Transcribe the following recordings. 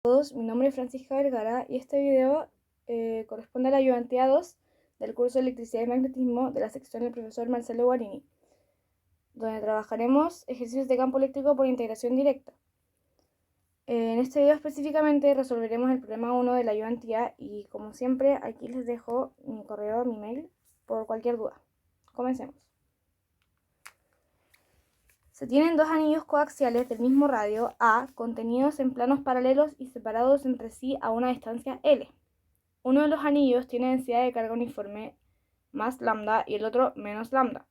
Todos, mi nombre es Francisca Vergara y este video corresponde a la ayudantía 2 del curso de Electricidad y Magnetismo de la sección del profesor Marcelo Guarini, donde trabajaremos ejercicios de campo eléctrico por integración directa. En este video específicamente resolveremos el problema 1 de la ayudantía y, como siempre, aquí les dejo mi correo, mi mail, por cualquier duda. Comencemos. Se tienen dos anillos coaxiales del mismo radio A contenidos en planos paralelos y separados entre sí a una distancia L. Uno de los anillos tiene densidad de carga uniforme más lambda y el otro menos lambda.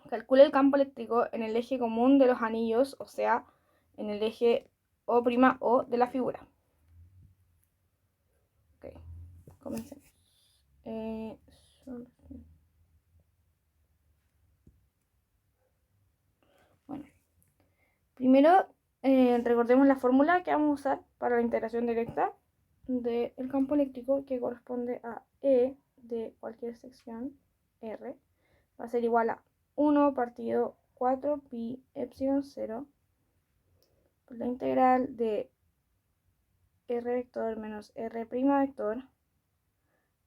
Calcule el campo eléctrico en el eje común de los anillos, o sea, en el eje O' de la figura. Ok, comencemos. Bueno, primero recordemos la fórmula que vamos a usar para la integración directa del campo eléctrico, que corresponde a E de cualquier sección R. Va a ser igual a 1 partido 4 pi epsilon 0 por la integral de r vector menos r' vector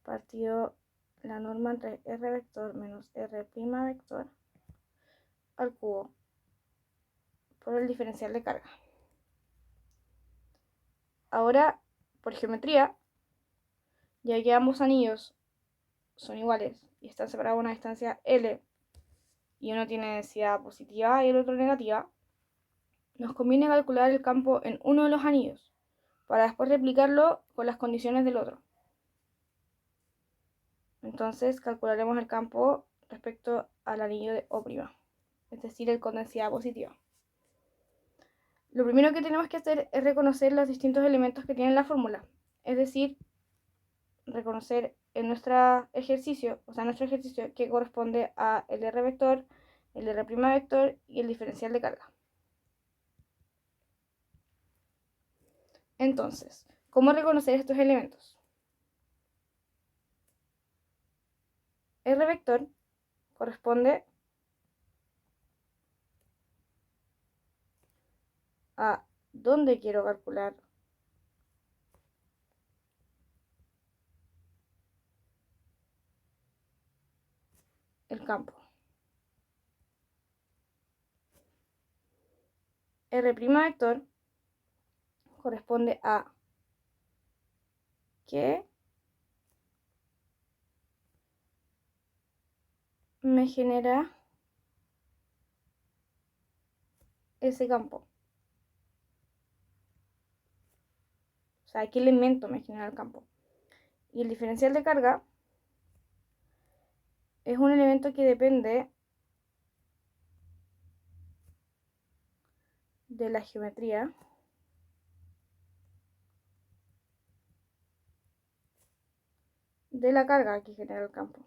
partido la norma entre r vector menos r' vector al cubo por el diferencial de carga. Ahora, por geometría, ya que ambos anillos son iguales y están separados a una distancia L y uno tiene densidad positiva y el otro negativa, nos conviene calcular el campo en uno de los anillos para después replicarlo con las condiciones del otro. Entonces calcularemos el campo respecto al anillo de O', es decir, el con densidad positiva. Lo primero que tenemos que hacer es reconocer los distintos elementos que tiene la fórmula, es decir, reconocer en nuestro ejercicio que corresponde a el r vector, el r' vector y el diferencial de carga. Entonces, ¿cómo reconocer estos elementos? R vector corresponde a dónde quiero calcular el campo. R' vector corresponde a qué me genera ese campo. O sea, qué elemento me genera el campo. Y el diferencial de carga es un elemento que depende de la geometría de la carga que genera el campo.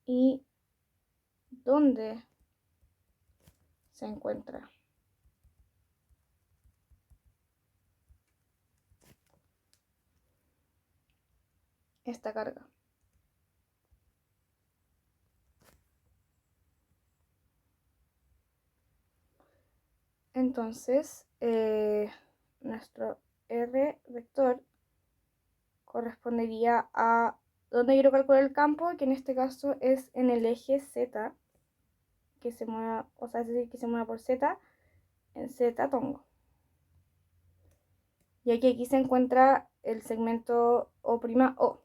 Y dónde se encuentra esta carga. Entonces, nuestro R vector correspondería a dónde quiero calcular el campo, que en este caso es en el eje Z, que se mueva, o sea, es decir, que se mueva por Z en Z tongo. Ya que aquí se encuentra el segmento O'.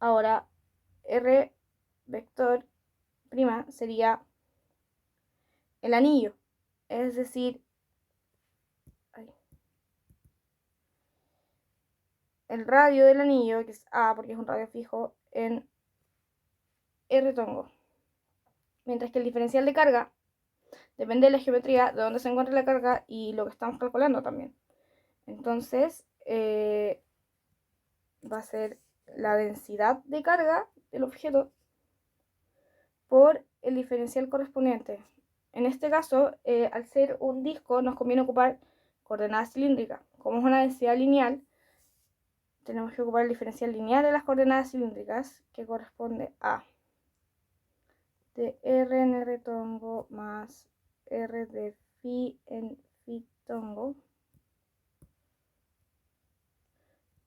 Ahora, R vector prima sería el anillo, es decir, el radio del anillo, que es A porque es un radio fijo, en R tongo. Mientras que el diferencial de carga depende de la geometría, de dónde se encuentra la carga y lo que estamos calculando también. Entonces, va a ser la densidad de carga del objeto por el diferencial correspondiente. En este caso, al ser un disco, nos conviene ocupar coordenadas cilíndricas. Como es una densidad lineal, tenemos que ocupar el diferencial lineal de las coordenadas cilíndricas, que corresponde a de R en R tongo más R de phi en phi tongo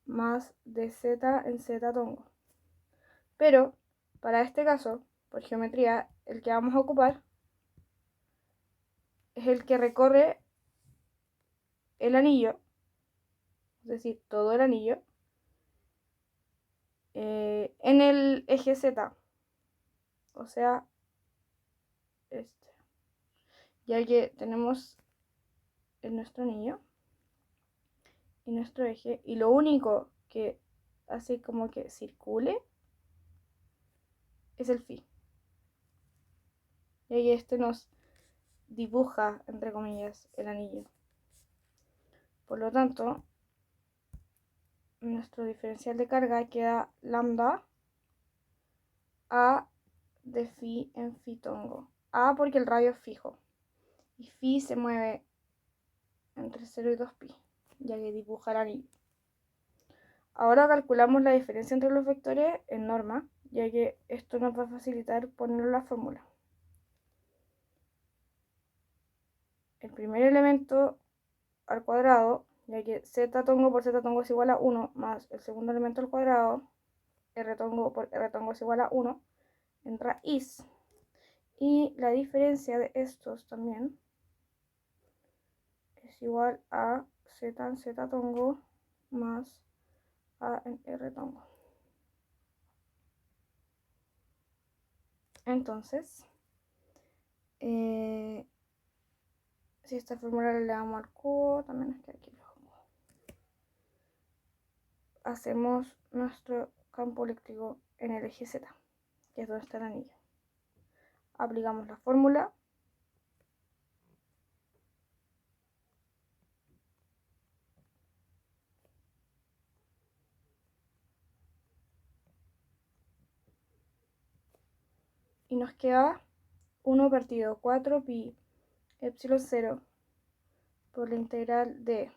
más de z en z tongo. Pero para este caso, por geometría, el que vamos a ocupar es el que recorre el anillo, es decir, todo el anillo, en el eje Z, o sea, este, ya que tenemos en nuestro anillo y nuestro eje, y lo único que hace como que circule es el phi, y ahí este nos dibuja, entre comillas, el anillo. Por lo tanto, nuestro diferencial de carga queda lambda A de phi en phi tongo. A porque el radio es fijo. Y phi se mueve entre 0 y 2pi, ya que dibuja el anillo. Ahora calculamos la diferencia entre los vectores en norma, ya que esto nos va a facilitar ponerlo en la fórmula. El primer elemento al cuadrado, ya que z tongo por z tongo es igual a 1, más el segundo elemento al cuadrado, r tongo por r tongo es igual a 1, en raíz. Y la diferencia de estos también es igual a z en z tongo más a en r tongo. Entonces, si esta fórmula le damos al cubo, también nos queda aquí abajo. Hacemos nuestro campo eléctrico en el eje Z, que es donde está el anillo. Aplicamos la fórmula. Y nos queda 1 partido 4 pi epsilon 0 por la integral de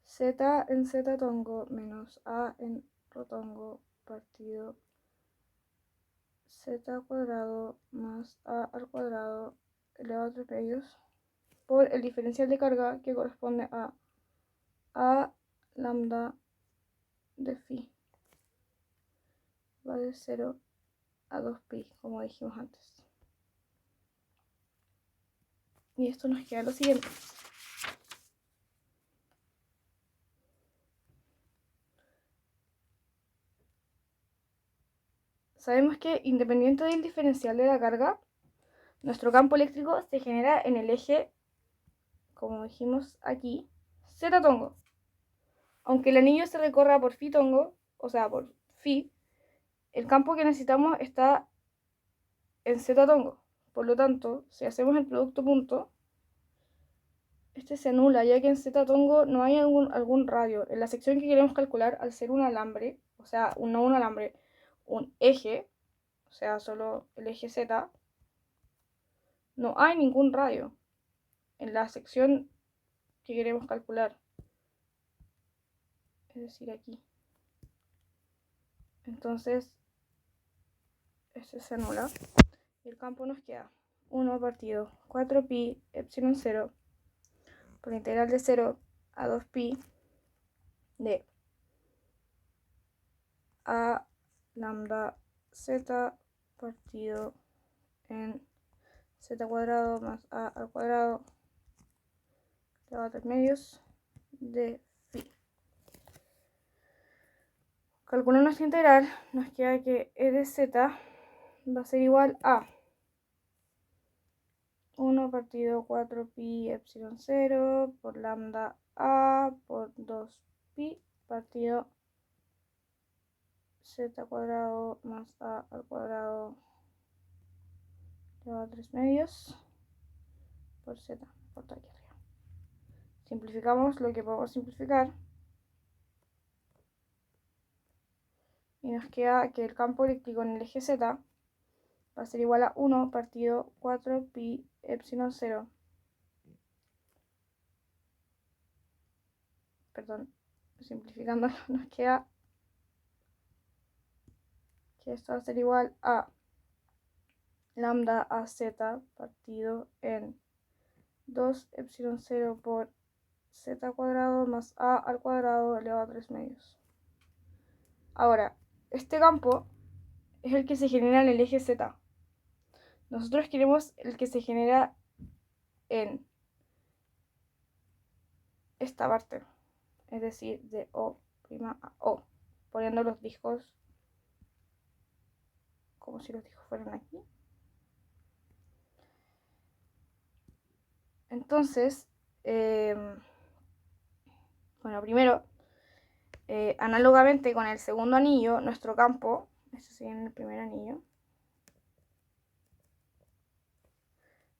z en z tongo menos a en rotongo partido z cuadrado más a al cuadrado elevado a 3 medios por el diferencial de carga que corresponde a lambda de phi. Va de 0 a 2pi, como dijimos antes. Y esto nos queda lo siguiente. Sabemos que independiente del diferencial de la carga, nuestro campo eléctrico se genera en el eje, como dijimos aquí, z tongo. Aunque el anillo se recorra por phi tongo, o sea, por phi, el campo que necesitamos está en z tongo. Por lo tanto, si hacemos el producto punto, este se anula, ya que en z tongo no hay algún radio. En la sección que queremos calcular, al ser un alambre, o sea, no un alambre, un eje, o sea, solo el eje z, no hay ningún radio en la sección que queremos calcular, es decir, aquí. Entonces, este se anula y el campo nos queda 1 partido 4 pi epsilon 0 por la integral de 0 a 2 pi de a lambda z partido en z cuadrado más a al cuadrado elevado a 3 medios de phi. Calculando nuestra integral, nos queda que e de z va a ser igual a 1 partido 4 pi epsilon 0 por lambda a por 2 pi partido z cuadrado más a al cuadrado elevado a 3 medios por z, por todo aquí arriba. Simplificamos lo que podemos simplificar y nos queda que el campo eléctrico en el eje z va a ser igual a 1 partido 4 pi epsilon 0. Perdón, simplificando nos queda que esto va a ser igual a lambda a z partido en 2 epsilon 0 por z cuadrado más a al cuadrado elevado a 3 medios. Ahora, este campo es el que se genera en el eje z. Nosotros queremos el que se genera en esta parte, es decir, de O' a O, poniendo los discos como si los discos fueran aquí. Entonces, bueno, primero, análogamente con el segundo anillo, nuestro campo, este sería en el primer anillo,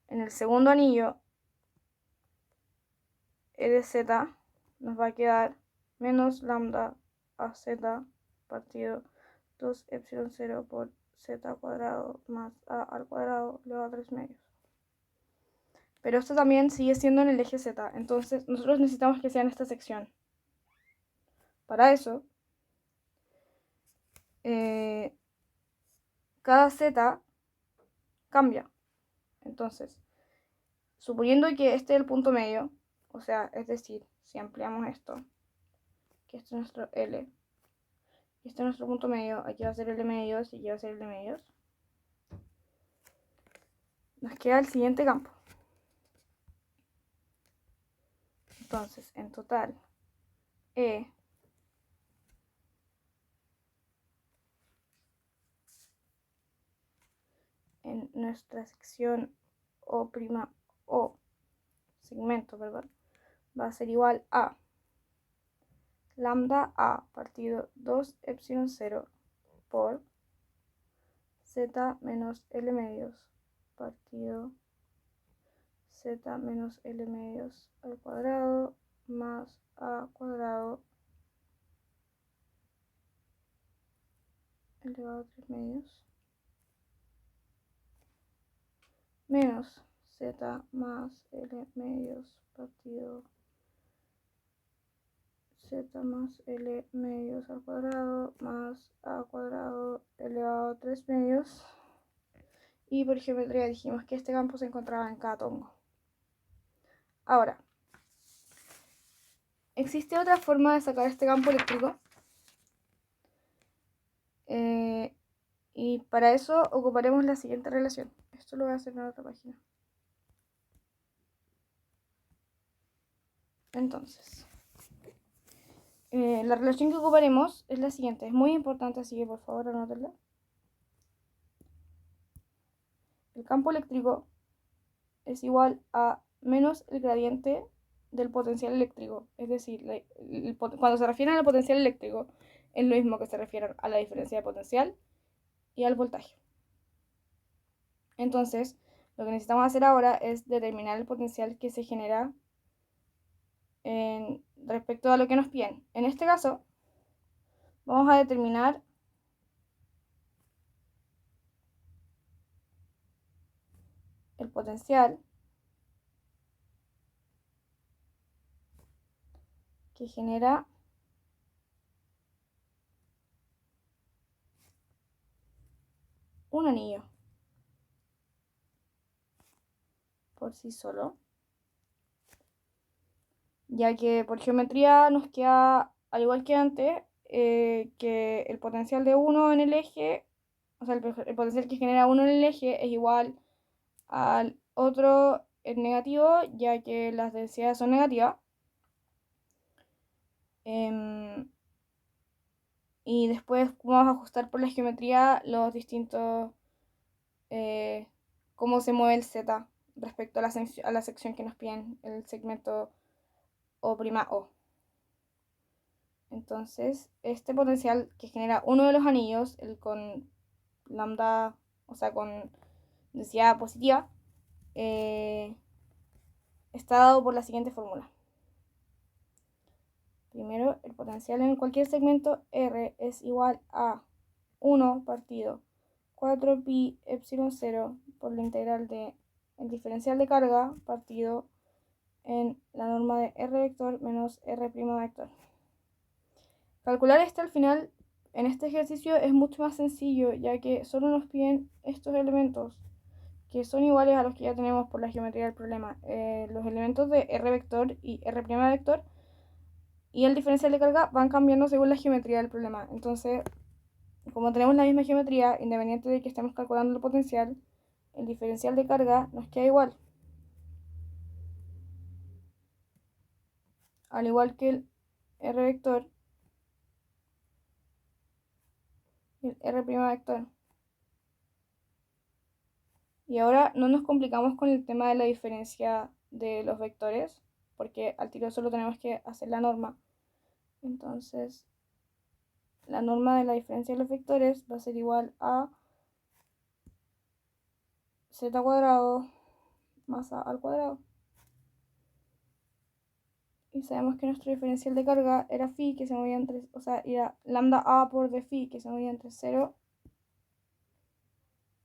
en el segundo anillo, E de z nos va a quedar menos lambda a z partido 2 epsilon 0 por z cuadrado más a al cuadrado elevado a 3 medios. Pero esto también sigue siendo en el eje z, entonces nosotros necesitamos que sea en esta sección. Para eso, cada z cambia. Entonces, suponiendo que este es el punto medio, o sea, es decir, si ampliamos esto, que este es nuestro L, y este es nuestro punto medio, aquí va a ser L medios y aquí va a ser L medios, nos queda el siguiente campo. Entonces, en total, E en nuestra sección O', segmento, perdón, va a ser igual a lambda a partido 2 epsilon 0 por z menos L medios partido z menos L medios al cuadrado más a cuadrado elevado a 3 medios menos z más L medios partido z más L medios al cuadrado más a cuadrado elevado a 3 medios. Y por geometría dijimos que este campo se encontraba en cada tongo. Ahora, existe otra forma de sacar este campo eléctrico. Y para eso ocuparemos la siguiente relación. Esto lo voy a hacer en otra página. Entonces, la relación que ocuparemos es la siguiente. Es muy importante, así que por favor anótenla. El campo eléctrico es igual a menos el gradiente del potencial eléctrico. Es decir, cuando se refieren al potencial eléctrico, es lo mismo que se refieren a la diferencia de potencial y al voltaje. Entonces, lo que necesitamos hacer ahora es determinar el potencial que se genera respecto a lo que nos piden. En este caso, vamos a determinar el potencial que genera un anillo por sí solo, ya que por geometría nos queda, al igual que antes, que el potencial de uno en el eje, o sea, el potencial que genera uno en el eje es igual al otro en negativo, ya que las densidades son negativas. Y después vamos a ajustar por la geometría los distintos, cómo se mueve el z respecto a la sección que nos piden, el segmento O'. Entonces, este potencial que genera uno de los anillos, el con lambda, o sea, con densidad positiva, está dado por la siguiente fórmula. Primero, el potencial en cualquier segmento R es igual a 1 partido 4pi epsilon 0 por la integral de el diferencial de carga partido en la norma de R vector menos R' vector. Calcular esto al final en este ejercicio es mucho más sencillo, ya que solo nos piden estos elementos que son iguales a los que ya tenemos por la geometría del problema. Los elementos de R vector y R' vector y el diferencial de carga van cambiando según la geometría del problema. Entonces, como tenemos la misma geometría, independiente de que estemos calculando el potencial, el diferencial de carga nos queda igual. Al igual que el R vector y el R' vector. Y ahora no nos complicamos con el tema de la diferencia de los vectores, porque al tiro solo tenemos que hacer la norma. Entonces, la norma de la diferencia de los vectores va a ser igual a z cuadrado más a al cuadrado. Y sabemos que nuestro diferencial de carga era phi, que se movía entre, o sea, era lambda a por d phi, que se movía entre 0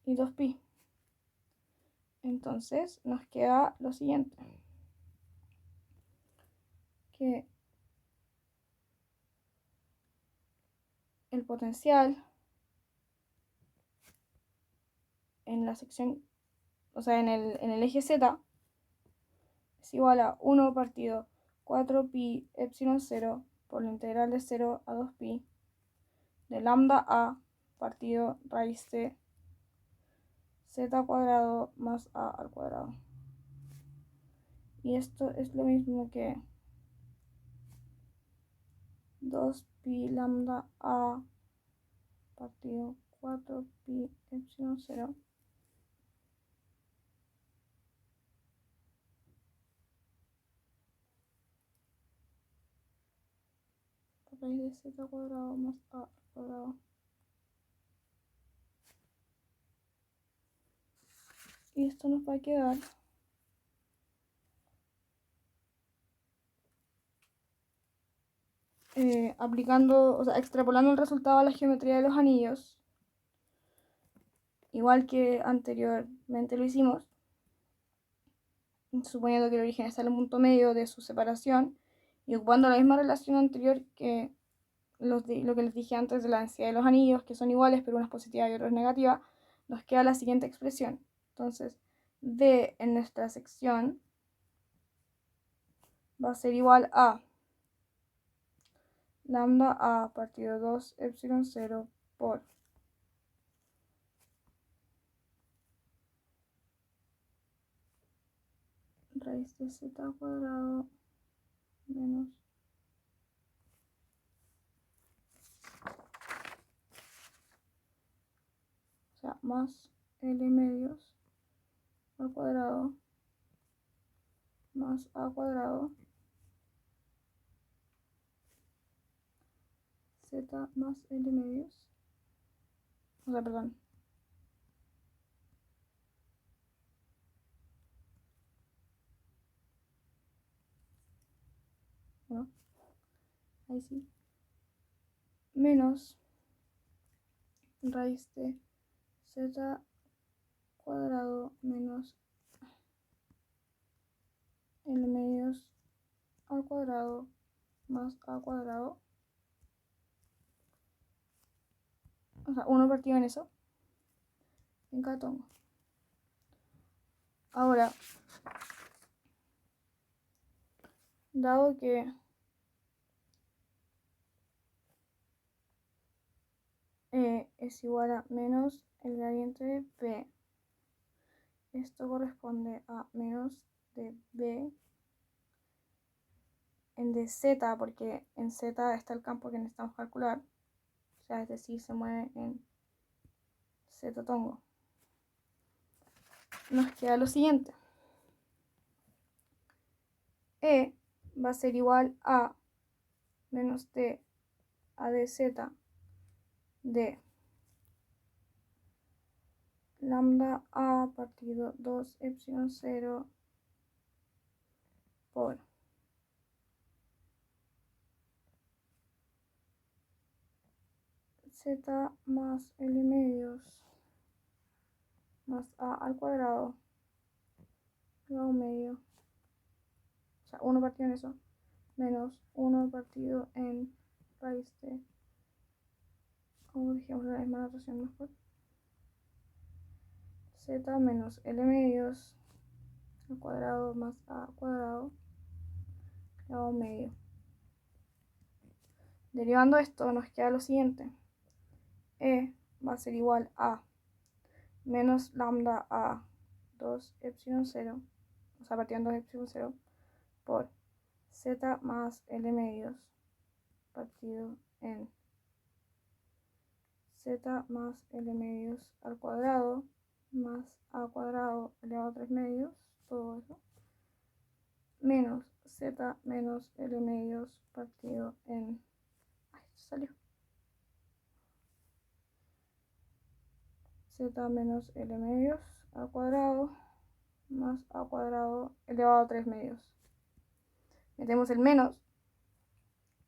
y 2pi. Entonces nos queda lo siguiente, que el potencial en la sección, o sea, en el eje z es igual a 1 partido 4pi epsilon 0 por la integral de 0 a 2pi de lambda a partido raíz de z cuadrado más a al cuadrado. Y esto es lo mismo que 2pi lambda a partido 4pi epsilon 0 raíz de z cuadrado más a al cuadrado. Y esto nos va a quedar aplicando, o sea, extrapolando el resultado a la geometría de los anillos, igual que anteriormente lo hicimos, suponiendo que el origen está en el punto medio de su separación y ocupando la misma relación anterior que lo que les dije antes de la densidad de los anillos, que son iguales pero una es positiva y otra es negativa, nos queda la siguiente expresión. Entonces, D en nuestra sección va a ser igual a lambda a partido 2 epsilon 0 por raíz de z cuadrado menos o sea, más L medios al cuadrado más A cuadrado Z más L medios, o sea, perdón, bueno, ahí sí, menos raíz de Z cuadrado menos L medios al cuadrado más A cuadrado, o sea, 1 partido en eso, en cada tomo. Ahora, dado que E es igual a menos el gradiente de P, esto corresponde a menos de B en dz, porque en z está el campo que necesitamos calcular, o sea, es decir, se mueve en z tongo. Nos queda lo siguiente. E va a ser igual a menos d a dz de lambda a partido 2 epsilon 0 por z más L medios más a al cuadrado grado medio, o sea, 1 partido en eso, menos 1 partido en raíz de, como dijimos la misma notación mejor, z menos L medios al cuadrado más A cuadrado elevado a medio. Derivando esto nos queda lo siguiente. E va a ser igual a menos lambda a 2 epsilon 0, o sea, partiendo de epsilon 0, por z más L medios partido en z más L medios al cuadrado más A cuadrado elevado a 3 medios, todo eso, menos z menos L medios partido en... ¡Ay, salió! Z menos L medios al cuadrado más A cuadrado elevado a 3 medios. Metemos el menos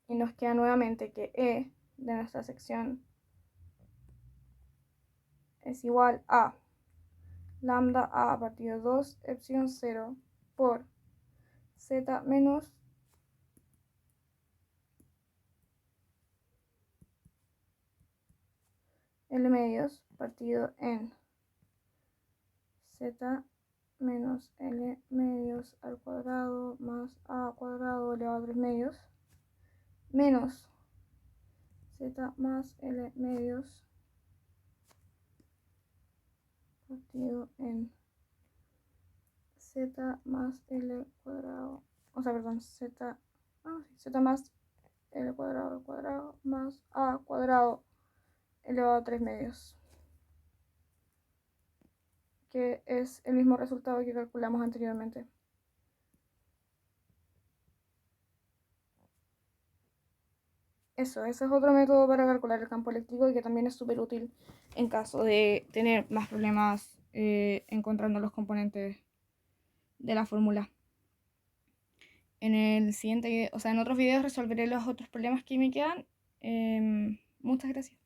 y nos queda nuevamente que E de nuestra sección es igual a lambda A partido 2 epsilon 0 por Z menos L medios partido en Z menos L medios al cuadrado más A cuadrado elevado a 3 medios menos Z más L medios partido en Z más L cuadrado, o sea, perdón, Z más L cuadrado al cuadrado más A cuadrado elevado a 3 medios, que es el mismo resultado que calculamos anteriormente. Ese es otro método para calcular el campo eléctrico y que también es súper útil en caso de tener más problemas encontrando los componentes de la fórmula. En el siguiente, o sea, en otros videos resolveré los otros problemas que me quedan. Muchas gracias.